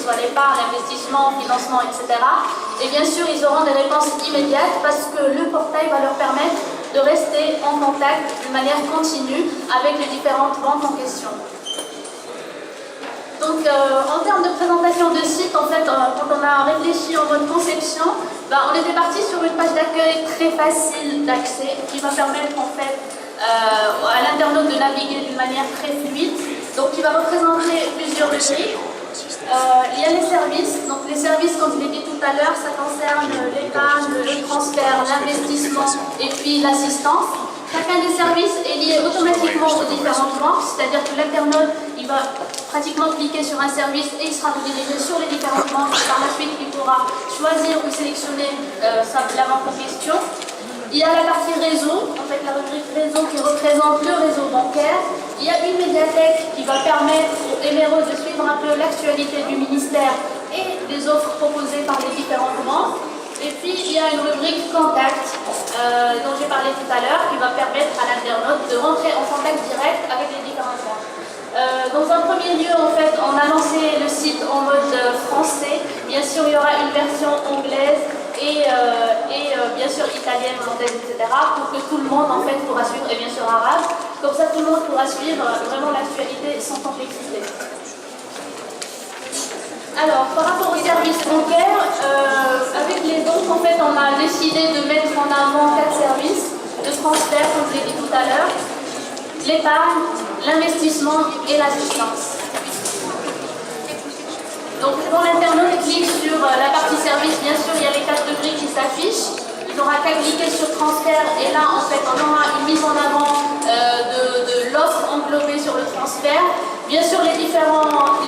soit l'épargne, l'investissement, le financement, etc. Et bien sûr, ils auront des réponses immédiates parce que le portail va leur permettre de rester en contact de manière continue avec les différentes banques en question. Donc, en termes de présentation de site, en fait, quand on a réfléchi en mode conception, on était parti sur une page d'accueil très facile d'accès qui va permettre en fait à l'internaute de naviguer d'une manière très fluide. Donc, qui va représenter plusieurs rubriques. Il y a les services. Donc, les services, comme je l'ai dit tout à l'heure, ça concerne l'épargne, le transfert, l'investissement et puis l'assistance. Chacun des services est lié automatiquement aux différentes banques, c'est-à-dire que l'internaute, il va pratiquement cliquer sur un service et il sera redirigé sur les différentes banques. Par la suite, il pourra choisir ou sélectionner la banque en question. Il y a la partie réseau, en fait la rubrique réseau qui représente le réseau bancaire. Il y a une médiathèque qui va permettre aux émerauds de suivre un peu l'actualité du ministère et des offres proposées par les différentes banques. Et puis il y a une rubrique contact dont j'ai parlé tout à l'heure qui va permettre à l'internaute de rentrer en contact direct avec les différentes banques. Dans un premier lieu, en fait, on a lancé le site en mode français. Bien sûr, il y aura une version anglaise et bien sûr italienne, hollandaise, etc. pour que tout le monde en fait pourra suivre, et bien sûr arabe. Comme ça, tout le monde pourra suivre vraiment l'actualité sans complexité. Alors, par rapport aux services bancaires, avec les banques, en fait, on a décidé de mettre en avant 4 services de transfert, comme je l'ai dit tout à l'heure, l'épargne, l'investissement et l'assistance. Donc, quand l'internaute clique sur la partie service, bien sûr, il y a les 4 rubriques qui s'affichent. Il n'aura qu'à cliquer sur transfert et là, en fait, on aura une mise en avant de l'offre englobée sur le transfert. Bien sûr, les différents